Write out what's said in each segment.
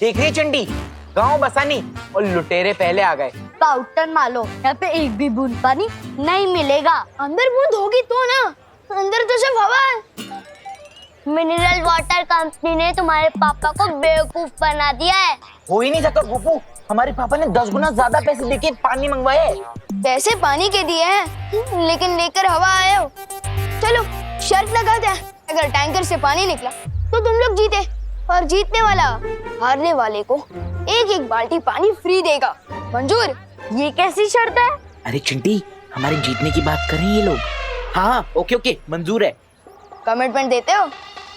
देख रही चंडी, गांव बसानी और लुटेरे पहले आ गए। पाउडर मारो, यहाँ पे एक भी बूंद पानी नहीं मिलेगा। अंदर बूंद होगी तो ना, अंदर तो सिर्फ हवा है। मिनरल वाटर कंपनी ने तुम्हारे पापा को बेवकूफ बना दिया है। हो ही नहीं सकता गोपू, हमारे पापा ने 10 गुना ज्यादा पैसे देके पानी मंगवाए। पैसे पानी के दिए हैं, लेकिन लेकर हवा आए हो। चलो शर्त लगाते हैं, अगर टैंकर से पानी निकला तो तुम लोग जीते, और जीतने वाला हारने वाले को एक एक बाल्टी पानी फ्री देगा। मंजूर? ये कैसी शर्त है? अरे चिंटी, हमारे जीतने की बात कर रहे हैं ये लोग। हाँ ओके मंजूर है। कमिटमेंट देते हो?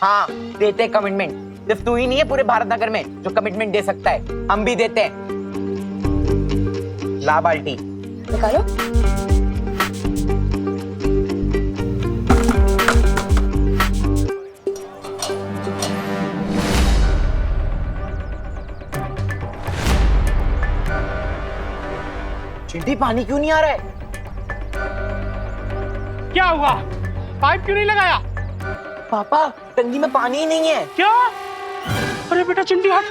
हाँ देते कमिटमेंट। सिर्फ तू ही नहीं है पूरे भारत नगर में जो कमिटमेंट दे सकता है, हम भी देते हैं। ला बाल्टी निकालो। चिंटी पानी क्यों नहीं आ रहा है? क्या हुआ? पाइप क्यों नहीं लगाया? पापा टंकी में पानी ही नहीं है। क्या? अरे बेटा चिंटी हट।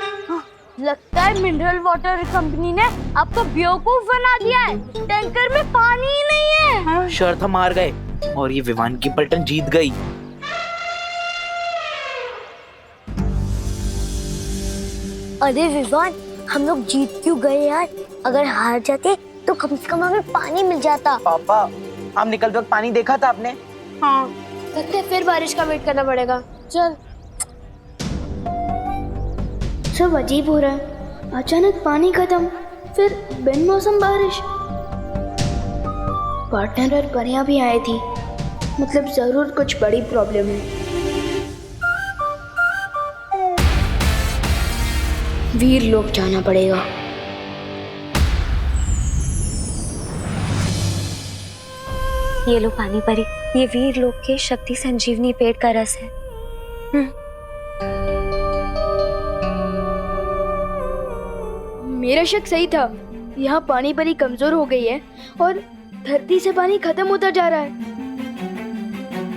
लगता है मिनरल वाटर कंपनी ने आपको बेवकूफ बना दिया है। टैंकर में पानी ही नहीं है। शर्त हम हार गए और ये विवान की पलटन जीत गई। अरे विवान, हम लोग जीत क्यों गए यार? अगर हार जाते तो कम से कम हमें पानी मिल जाता। पापा हम निकलते वक्त पानी देखा था आपने? हाँ। लगता है फिर बारिश का वेट करना पड़ेगा। चल। सब अजीब हो रहा है, अचानक पानी खत्म, फिर बिन मौसम बारिश। पार्टनर और परियां भी आई थी, मतलब जरूर कुछ बड़ी प्रॉब्लम है। वीर लोग जाना पड़ेगा। ये लो पानी परी, ये वीर लोक के शक्ति संजीवनी पेड़ का रस है। मेरा शक सही था, यहाँ पानी परी कमजोर हो गई है और धरती से पानी खत्म होता जा रहा है।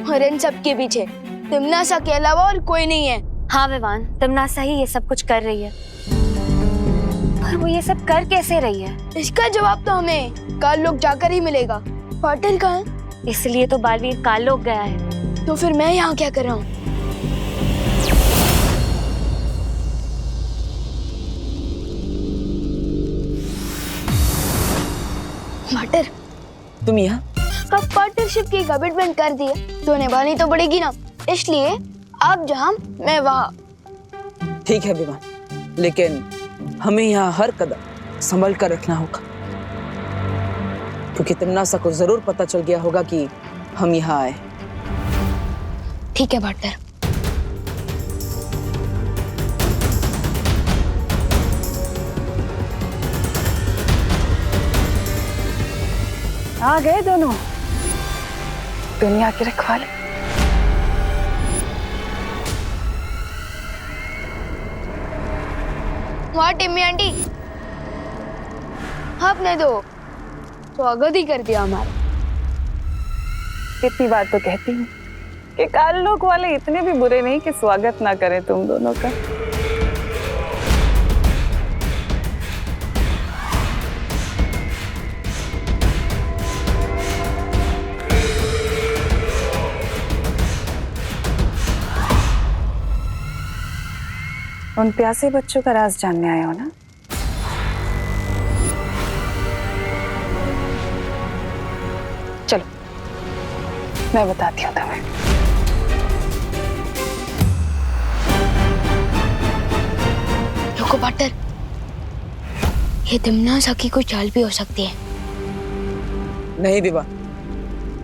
और इन सब के पीछे तिमनासा के अलावा और कोई नहीं है। हाँ विवान, तिमनासा ही ये सब कुछ कर रही है, पर वो ये सब कर कैसे रही है? इसका जवाब तो हमें काल लोग जाकर ही मिलेगा। पाटिल कहाँ है? इसलिए तो बालवीर काल लोक गया है। तो फिर मैं यहाँ क्या कर रहा हूँ? पाटर, तुम यहाँ? कब पार्टनरशिप की कमिटमेंट कर दी है तो निभानी तो पड़ेगी ना, इसलिए आप जहाँ मैं वहाँ। ठीक है विवान, लेकिन हमें यहाँ हर कदम संभल कर रखना होगा, क्योंकि तिमनासा को जरूर पता चल गया होगा कि हम यहाँ आए। ठीक है पार्टनर। आ गए दोनों दुनिया के रखवाले। वहाँ टिम्मी आंटी, आपने तो स्वागत ही कर दिया हमारा। कितनी बार तो कहती हूँ कि काल लोक वाले इतने भी बुरे नहीं कि स्वागत ना करें तुम दोनों का। उन प्यासे बच्चों का राज जानने आए हो ना? चलो मैं बताती हूँ तुम्हें। रुको पार्टनर, ये तिमनासा की कोई चाल भी हो सकती है। नहीं विवान,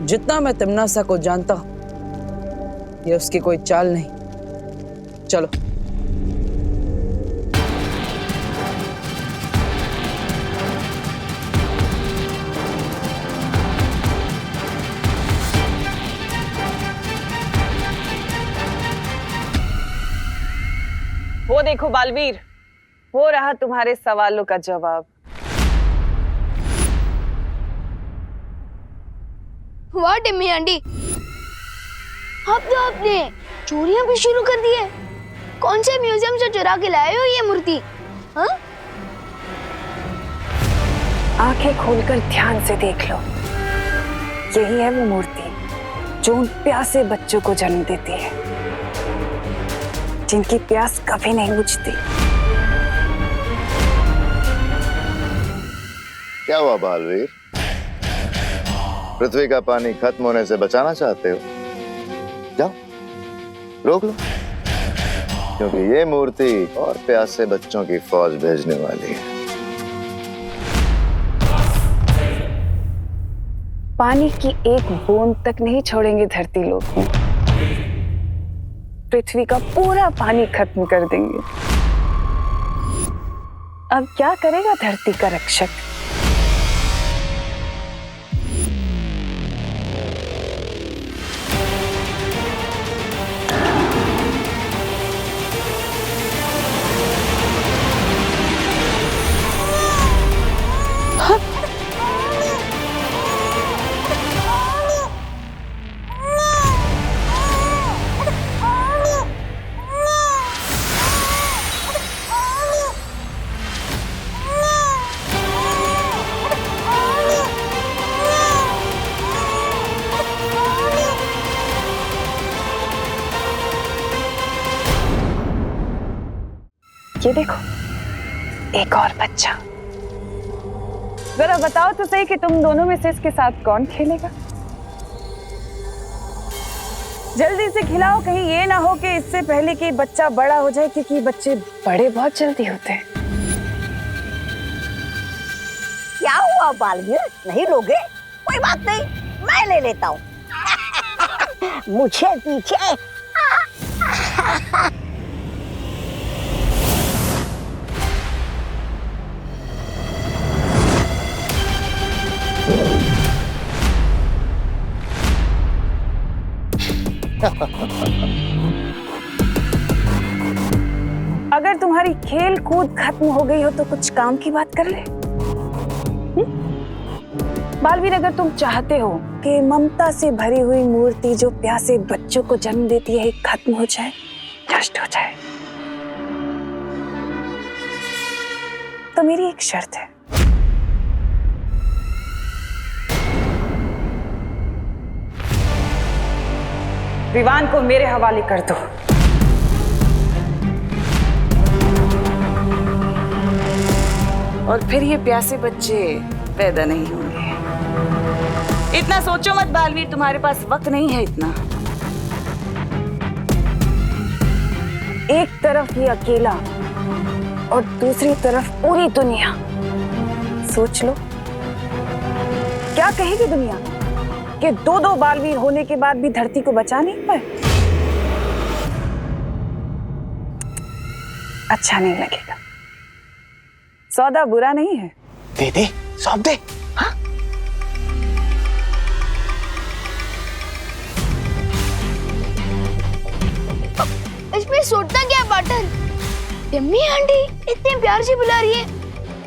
जितना मैं तिमनासा को जानता हूँ ये उसकी कोई चाल नहीं। चलो। वो देखो बालवीर, वो रहा तुम्हारे सवालों का जवाब। वाह टिम्मी आंटी, अब तो आपने चोरियां भी शुरू कर दी है। कौन से म्यूजियम से चुरा के लाए हो ये मूर्ति? हाँ? आंखें खोलकर ध्यान से देख लो, यही है वो मूर्ति जो उन प्यासे बच्चों को जन्म देती है, जिनकी प्यास कभी नहीं बुझती। क्या हुआ बालवीर? पृथ्वी का पानी खत्म होने से बचाना चाहते हो? जाओ रोक लो, क्योंकि ये मूर्ति और प्यासे बच्चों की फौज भेजने वाली है। पानी की एक बूंद तक नहीं छोड़ेंगे धरती लोक में, पृथ्वी का पूरा पानी खत्म कर देंगे। अब क्या करेगा धरती का रक्षक? ये देखो, एक और बच्चा। जरा बताओ तो सही कि तुम दोनों में से इसके साथ कौन खेलेगा? जल्दी से खिलाओ, कहीं ये ना हो कि इससे पहले कि बच्चा बड़ा हो जाए, क्योंकि बच्चे बड़े बहुत जल्दी होते हैं। क्या हुआ बालवीर, नहीं लोगे? कोई बात नहीं, मैं ले लेता हूँ। मुझे पीछे। अगर तुम्हारी खेल कूद खत्म हो गई हो तो कुछ काम की बात कर ले। बालवीर, अगर तुम चाहते हो कि ममता से भरी हुई मूर्ति जो प्यासे बच्चों को जन्म देती है खत्म हो जाए, नष्ट हो जाए, तो मेरी एक शर्त है। विवान को मेरे हवाले कर दो। और फिर ये प्यासे बच्चे पैदा नहीं होंगे। इतना सोचो मत बालवीर, तुम्हारे पास वक्त नहीं है इतना। एक तरफ ये अकेला और दूसरी तरफ पूरी दुनिया। सोच लो, क्या कहेगी दुनिया कि दो बालवीर होने के बाद भी धरती को बचा नहीं पाए? अच्छा नहीं लगेगा। सौदा बुरा नहीं है। दे दे, सौंप दे। हाँ? इसमें सोचता क्या बटन? यम्मी आंटी इतने प्यार से बुला रही है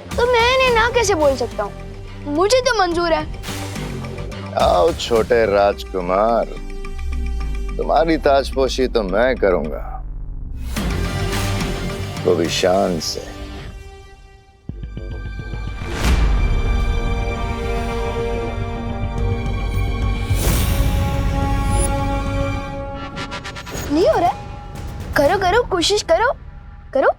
तो मैं इन्हें ना कैसे बोल सकता हूँ? मुझे तो मंजूर है। आओ छोटे राजकुमार, तुम्हारी ताजपोशी तो मैं करूंगा, वो भी शान से। नहीं हो रहा? करो करो, कोशिश करो करो।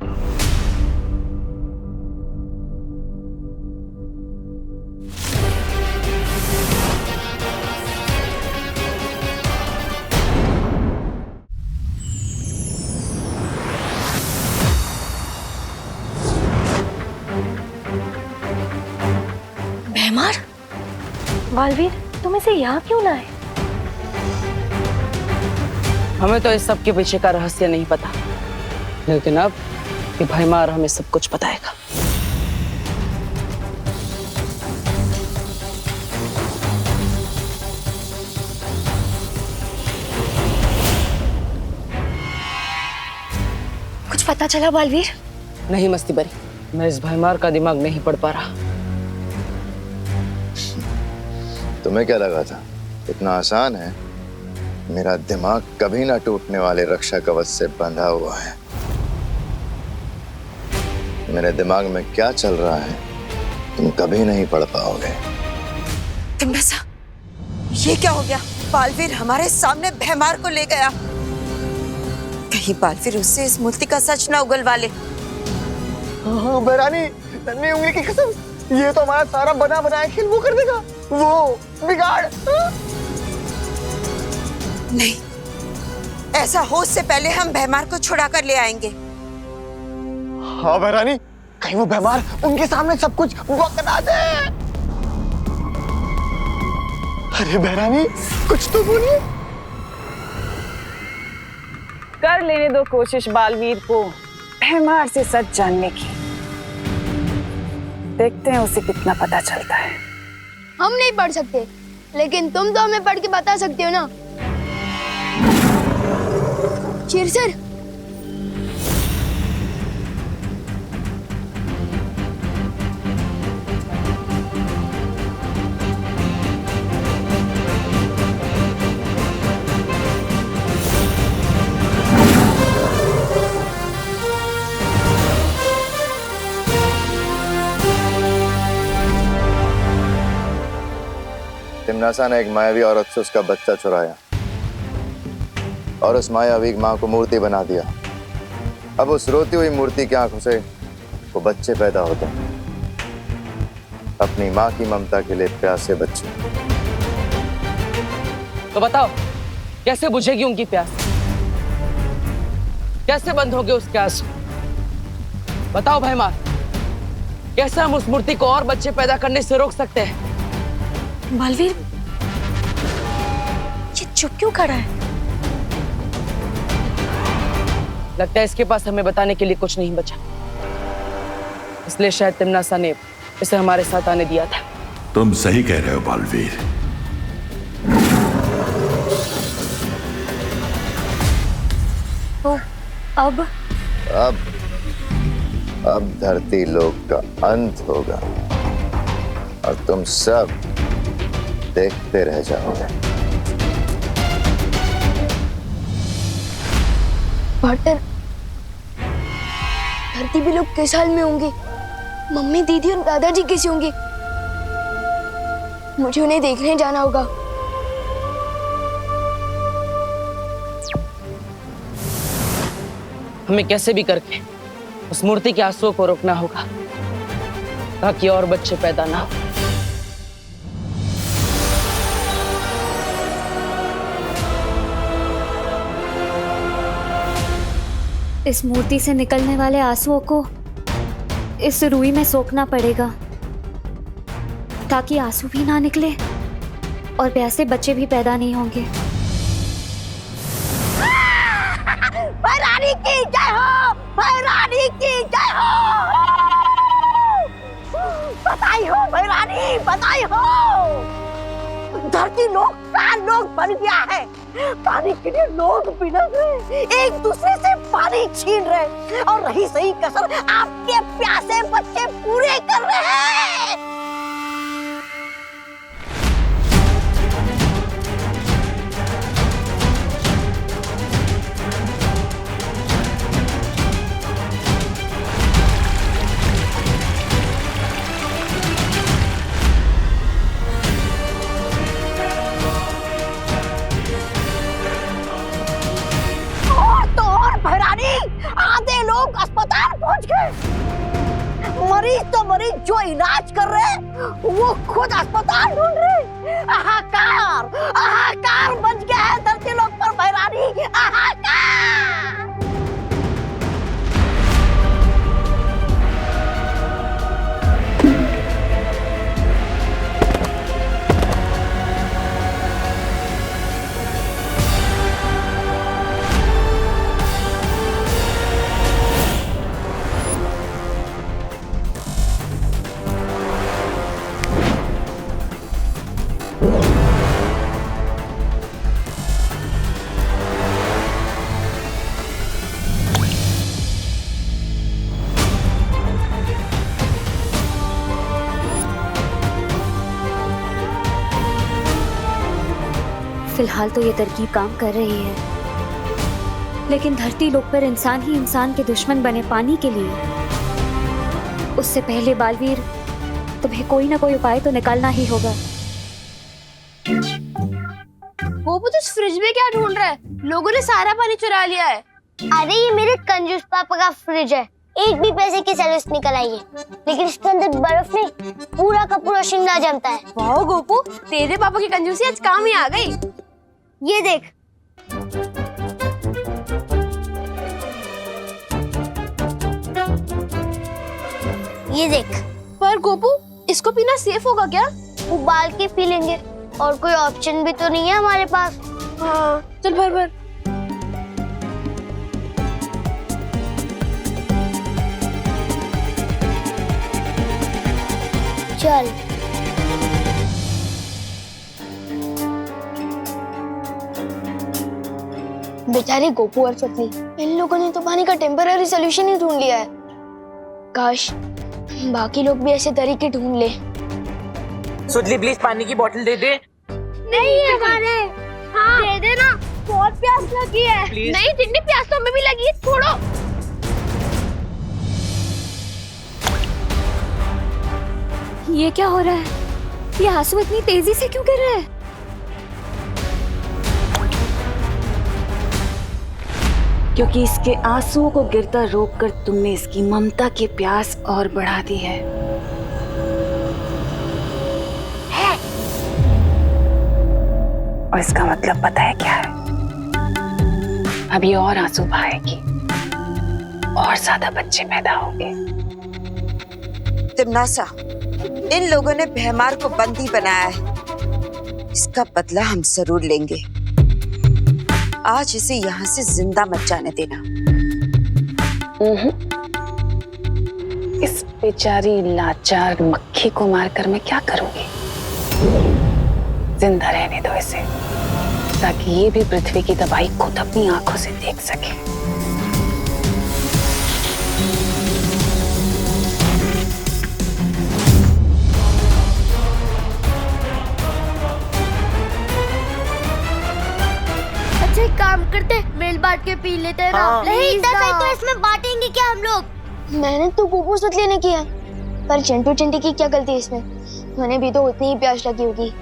भैमार, बालवीर, तुम इसे यहाँ क्यों लाए? हमें तो इस सब के पीछे का रहस्य नहीं पता, लेकिन अब ये भैमार हमें सब कुछ बताएगा। कुछ पता चला बालवीर? नहीं मस्ती बरी, मैं इस भैमार का दिमाग नहीं पढ़ पा रहा। तुम्हें क्या लगा था इतना आसान है? मेरा दिमाग कभी ना टूटने वाले रक्षा कवच से बंधा हुआ है। मेरे दिमाग में क्या चल रहा है तुम कभी नहीं पढ़ पाओगे। तिमनासा, ये क्या हो गया? बालवीर हमारे सामने भैमार को ले गया। कहीं बालवीर उससे इस मूर्ति का सच ना उगलवा ले। बहरानी, नन्ही उंगली की कसम, ये तो हमारा सारा बना बनाया खेल वो कर देगा, वो बिगाड़। नहीं, ऐसा हो उससे पहले हम भैमार को छुड़ा कर ले आएंगे। हाँ बहरानी, कहीं वो भैमार उनके सामने सब कुछ बकना दे। अरे बहरानी, कुछ तो बोलिए। कर लेने दो कोशिश बालवीर को भैमार से सच जानने की। देखते हैं उसे कितना पता चलता है। हम नहीं पढ़ सकते, लेकिन तुम तो हमें पढ़ के बता सकते हो ना। शेर सर, तिमनासा ने एक मायावी औरत से उसका बच्चा चुराया और उस मायावी माँ को मूर्ति बना दिया। अब उस रोती हुई मूर्ति की आंखों से वो बच्चे पैदा होते हैं, अपनी माँ की ममता के लिए प्यासे बच्चे। तो बताओ, कैसे बुझेगी उनकी प्यास? कैसे बंद होंगे उसके आंसू? बताओ भैमार, कैसे हम उस मूर्ति को और बच्चे पैदा करने से रोक सकते हैं? बालवीर, ये चुप क्यों खड़ा है? लगता है इसके पास हमें बताने के लिए कुछ नहीं बचा, इसलिए शायद तिमनासा ने इसे हमारे साथ आने दिया था। तुम सही कह रहे हो बालवीर। तो अब धरती लोक का अंत होगा और तुम सब देखते रह जाओगे। पार्टनर, धरती भी लोग किस हाल में होंगे? मम्मी, दीदी और दादाजी कैसे होंगे? मुझे उन्हें देखने जाना होगा। हमें कैसे भी करके उस मूर्ति के आंसुओं को रोकना होगा ताकि और बच्चे पैदा ना हो। इस मूर्ति से निकलने वाले आंसुओं को इस रुई में सोखना पड़ेगा ताकि आंसू भी ना निकले और प्यासे बच्चे भी पैदा नहीं होंगे। भैरानी की जय हो, भैरानी की जय हो। बधाई हो भैरानी, बधाई हो। धरती लोग का लोग बन गया है। पानी के लिए लोग बिलख रहे, एक दूसरे से पानी छीन रहे और रही सही कसर आपके प्यासे बच्चे पूरे कर रहे हैं। आधे लोग अस्पताल पहुंच गए। मरीज तो मरीज जो इलाज कर रहे हैं वो खुद अस्पताल ढूंढ रहे। हाहाकार, हाहाकार मच गया है धरती लोग पर भैरानी, हाहाकार। फिलहाल तो ये तरकीब काम कर रही है, लेकिन धरती लोक पर इंसान ही इंसान के दुश्मन बने पानी के लिए उससे पहले बालवीर, तुम्हें कोई ना कोई उपाय तो निकालना ही होगा। गोपू तो इस फ्रिज में क्या ढूंढ रहा है? लोगों ने सारा पानी चुरा लिया है। अरे ये मेरे कंजूस पापा का फ्रिज है, एक भी पैसे की सर्विस निकल आई है, लेकिन इसके अंदर बर्फ नहीं, पूरा का पूरा शिमला जमता है। वाह गोपू, तेरे पापा की कंजूसी आज काम ही आ गई। ये देख, ये देख। पर गोपू, इसको पीना सेफ होगा क्या? उबाल के पी लेंगे, और कोई ऑप्शन भी तो नहीं है हमारे पास। हाँ, चल भर भर। चल। बेचारे गोपू और सतली, इन लोगों ने तो पानी का टेम्पररी सोल्यूशन ही ढूंढ लिया है। काश बाकी लोग भी ऐसे तरीके ढूंढ ले। सुतली प्लीज पानी की बोतल दे दे। नहीं है हमारे। हाँ दे दे ना, बहुत प्यास लगी है। प्लीज। नहीं जितनी प्यास तो हमें भी लगी है, छोड़ो। ये क्या हो रहा है? ये आंसू इतनी तेजी से क्यों गिर रहे हैं? क्योंकि इसके आंसुओं को गिरता रोककर तुमने इसकी ममता की प्यास और बढ़ा दी है। और इसका मतलब पता है क्या है? अब ये और आंसू बहाएगी, और ज्यादा बच्चे पैदा होंगे। तिमनासा, इन लोगों ने भैमार को बंदी बनाया है, इसका बदला हम जरूर लेंगे। आज इसे यहाँ से जिंदा मत जाने देना। इस बेचारी लाचार मक्खी को मारकर मैं क्या करूंगी? जिंदा रहने दो इसे, ताकि ये भी पृथ्वी की तबाही खुद अपनी आंखों से देख सके। अच्छा एक काम करते, मिल बांट के पी लेते हैं ना। हाँ। नहीं इतना तो इसमें बांटेंगे क्या हम लोग? मैंने तो गोपू सतली ने किया, पर चिंटू चिंटी की क्या गलती है इसमें? मैंने भी तो उतनी ही प्यास लगी होगी।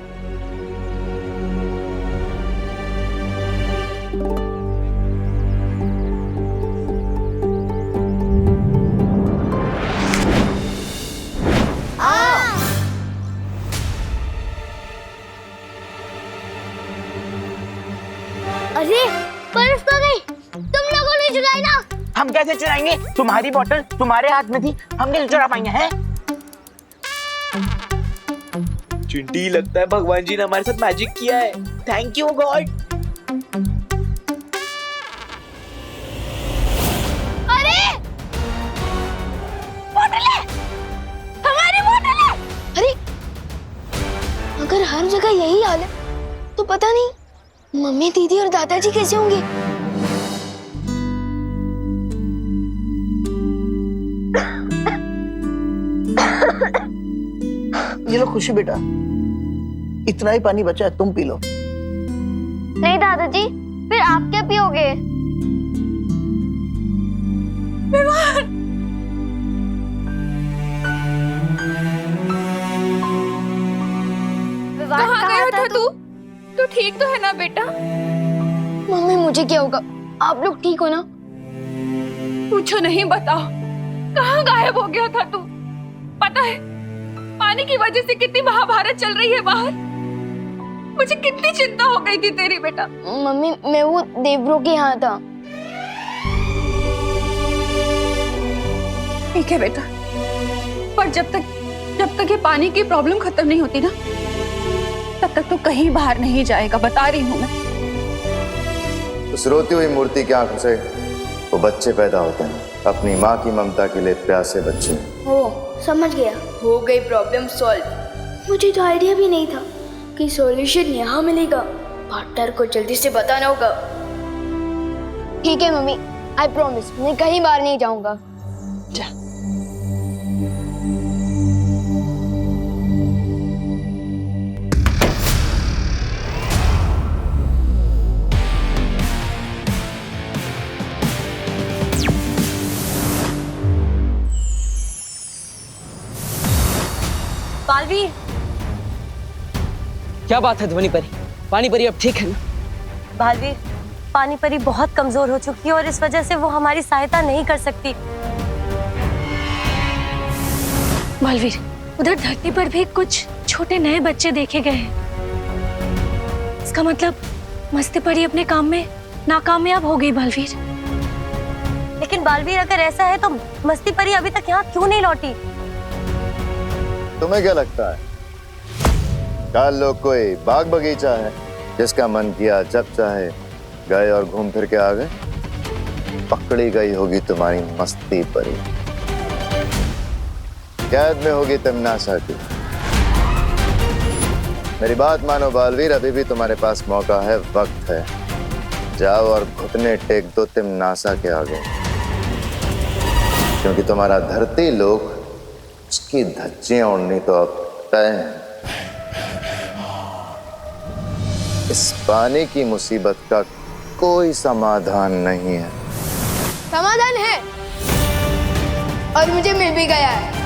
अरे बर्फ कहाँ गई? तुम लोगों ने चुराई ना? हम कैसे चुराएंगे? तुम्हारी बोतल तुम्हारे हाथ में थी, हम कैसे चुरा पाएंगे? हैं? चिंटी, लगता है भगवान जी ने हमारे साथ मैजिक किया है। Thank you God. अरे बोतल है, हमारी बोतल है। अरे अगर हर जगह यही हाल है तो पता नहीं मम्मी, दीदी और दादाजी कैसे होंगे? ये लो खुशी बेटा, इतना ही पानी बचा है, तुम पी लो। नहीं दादाजी, फिर आप क्या पियोगे? कहाँ गया था तू? तू ठीक तो है ना बेटा? मम्मी मुझे क्या होगा? आप लोग ठीक हो ना? पूछो नहीं, बताओ कहाँ गायब हो गया था तू? पता है पानी की वजह से कितनी महाभारत चल रही है बाहर। मुझे कितनी चिंता हो गई थी तेरी बेटा। मम्मी मैं वो देवब्रो के यहाँ था। ठीक है बेटा, पर जब तक ये पानी की प्रॉब्लम खत्म नहीं होती ना, तब तक तो कहीं बाहर नहीं जाएगा, बता रही हूँ मैं। उस रोती हुई मूर्ति की आंखों से वो बच्चे पैदा होते हैं, अपनी माँ की ममता के लिए प्यासे बच्चे। ओ समझ गया, हो गई प्रॉब्लम सॉल्व। मुझे तो आइडिया भी नहीं था कि सॉल्यूशन यहाँ मिलेगा। पार्टनर को जल्दी से बताना होगा। ठीक है मम्मी, आई प्रॉमिस मैं कहीं बाहर नहीं जाऊंगा। बालवीर, क्या बात है ध्वनि परी? पानी परी अब ठीक है ना? बालवीर, पानी परी बहुत कमजोर हो चुकी है और इस वजह से वो हमारी सहायता नहीं कर सकती। बालवीर, उधर धरती पर भी कुछ छोटे नए बच्चे देखे गए हैं। इसका मतलब मस्ती परी अपने काम में नाकामयाब हो गई बालवीर। लेकिन बालवीर, अगर ऐसा है तो मस्ती परी अभी तक यहाँ क्यों नहीं लौटी? तुम्हें क्या लगता है काल लोग कोई बाग बगीचा है जिसका मन किया जब चाहे गए और घूम फिर के आ गए? पकड़ी गई होगी तुम्हारी मस्ती परी, कैद में होगी तिमनासा की। मेरी बात मानो बालवीर, अभी भी तुम्हारे पास मौका है, वक्त है। जाओ और घुटने टेक दो तिमनासा के आगे, क्योंकि तुम्हारा धरती लोक उसकी धज्जियां उड़नी तो अब तय है। इस पानी की मुसीबत का कोई समाधान नहीं है। समाधान है और मुझे मिल भी गया है।